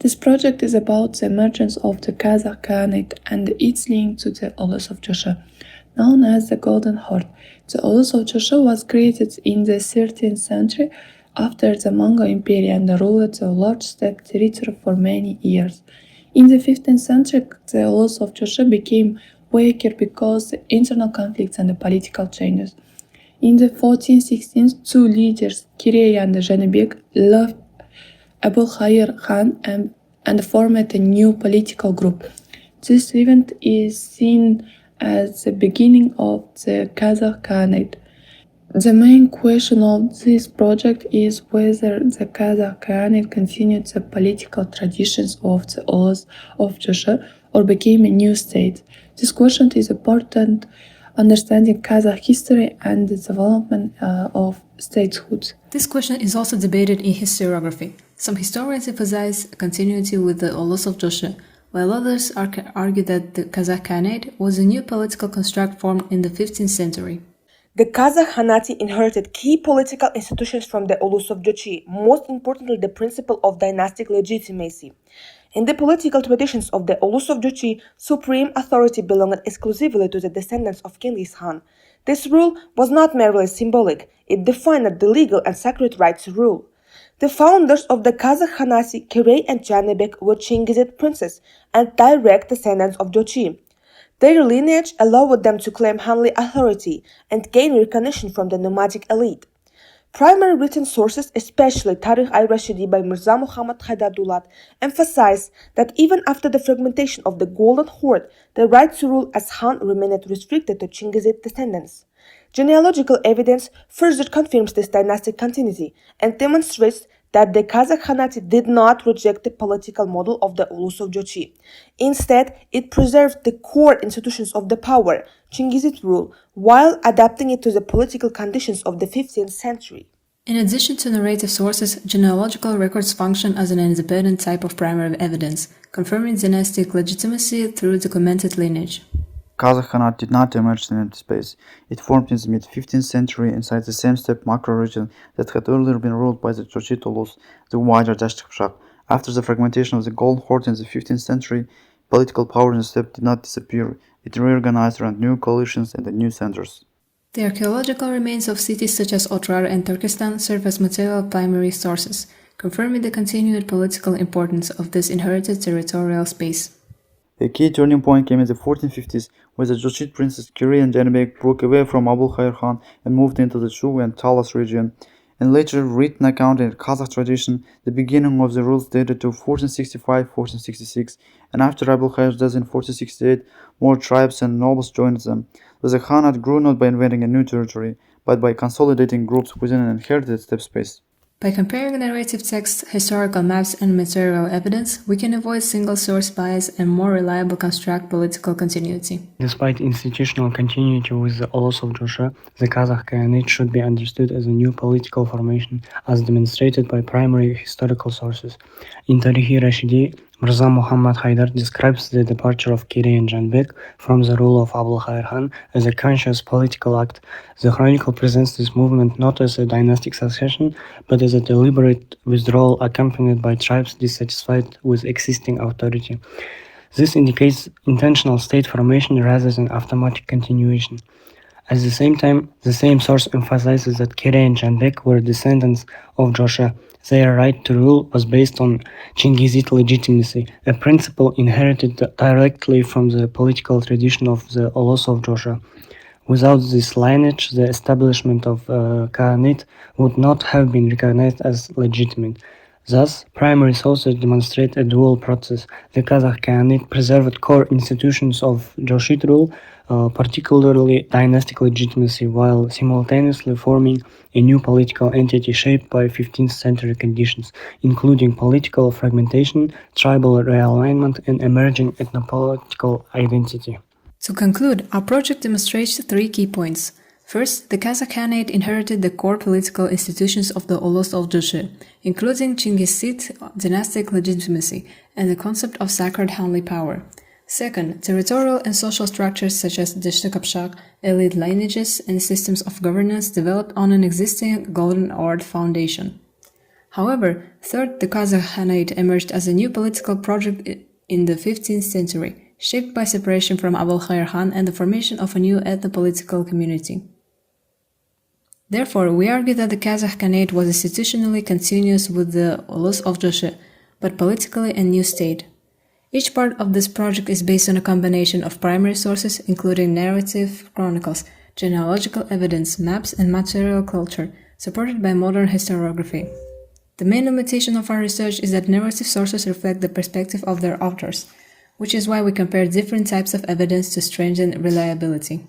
This project is about the emergence of the Kazakh Khanate and its link to the Ulus of Jochi, known as the Golden Horde. The Ulus of Jochi was created in the 13th century after the Mongol Empire and ruled the large steppe territory for many years. In the 15th century, the Ulus of Jochi became weaker because of internal conflicts and political changes. In the 1416s, two leaders, Kirey and Janibek, left Abulkhair Khan and formed a new political group. This event is seen as the beginning of the Kazakh Khanate. The main question of this project is whether the Kazakh Khanate continued the political traditions of the Ulus of Jochi or became a new state. This question is important understanding Kazakh history and the development of statehood. This question is also debated in historiography. Some historians emphasize continuity with the Ulus of Jochi, while others argue that the Kazakh Khanate was a new political construct formed in the 15th century. The Kazakh Khanate inherited key political institutions from the Ulus of Jochi, most importantly the principle of dynastic legitimacy. In the political traditions of the Ulus of Jochi, supreme authority belonged exclusively to the descendants of Chinggisid Khan. This rule was not merely symbolic, it defined the legal and sacred right to rule. The founders of the Kazakh Khanate, Kirey and Janibek, were Chinggisid princes and direct descendants of Jochi. Their lineage allowed them to claim Khanly authority and gain recognition from the nomadic elite. Primary written sources, especially Tarikh-i-Rashidi by Mirza Muhammad Haydar Dulat, emphasize that even after the fragmentation of the Golden Horde, the right to rule as Khan remained restricted to Chinggisid descendants. Genealogical evidence further confirms this dynastic continuity and demonstrates that the Kazakh Khanate did not reject the political model of the Ulus of Jochi. Instead, it preserved the core institutions of the power, Chinggisid rule, while adapting it to the political conditions of the 15th century. In addition to narrative sources, genealogical records function as an independent type of primary evidence, confirming dynastic legitimacy through documented lineage. Kazakh Khanate did not emerge in empty space. It formed in the mid-15th century inside the same steppe macro-region that had earlier been ruled by the Jochid Ulus, the wider Dasht Kipchak. After the fragmentation of the Golden Horde in the 15th century, political power in the steppe did not disappear. It reorganized around new coalitions and the new centers. The archaeological remains of cities such as Otrar and Turkestan serve as material primary sources, confirming the continued political importance of this inherited territorial space. A key turning point came in the 1450s, where the Jochid princes Kirey and Janibek broke away from Abulkhair Khan and moved into the Chu and Talas region. In later written account in Kazakh tradition, the beginning of the rules dated to 1465-1466, and after Abulkhair's death in 1468, more tribes and nobles joined them. The Khanate grew not by invading a new territory, but by consolidating groups within an inherited steppe space. By comparing narrative texts, historical maps, and material evidence, we can avoid single-source bias and more reliably construct political continuity. Despite institutional continuity with the Ulus of Jochi, the Kazakh Khanate should be understood as a new political formation, as demonstrated by primary historical sources. In Tarikh-i-Rashidi, Mirza Muhammad Haydar describes the departure of Kirey and Janibek from the rule of Abulkhair Khan as a conscious political act. The chronicle presents this movement not as a dynastic succession, but as a deliberate withdrawal accompanied by tribes dissatisfied with existing authority. This indicates intentional state formation rather than automatic continuation. At the same time, the same source emphasizes that Kirey and Janibek were descendants of Jochi. Their right to rule was based on Chinggisid legitimacy, a principle inherited directly from the political tradition of the Ulus of Jochi. Without this lineage, the establishment of Khanate would not have been recognized as legitimate. Thus, primary sources demonstrate a dual process. The Kazakh Khanate preserved core institutions of Jochid rule, particularly dynastic legitimacy, while simultaneously forming a new political entity shaped by 15th century conditions, including political fragmentation, tribal realignment, and emerging ethnopolitical identity. To conclude, our project demonstrates three key points. First, the Kazakh Khanate inherited the core political institutions of the Ulus of Jochi, including Chinggisid dynastic legitimacy and the concept of sacred Khanly power. Second, territorial and social structures such as Dasht Kipchak, elite lineages, and systems of governance developed on an existing Golden Horde foundation. However, third, the Kazakh Khanate emerged as a new political project in the 15th century, shaped by separation from Abulkhair Khan and the formation of a new ethno-political community. Therefore, we argue that the Kazakh Khanate was institutionally continuous with the Ulus of Jochi, but politically a new state. Each part of this project is based on a combination of primary sources, including narrative chronicles, genealogical evidence, maps, and material culture, supported by modern historiography. The main limitation of our research is that narrative sources reflect the perspective of their authors, which is why we compare different types of evidence to strengthen reliability.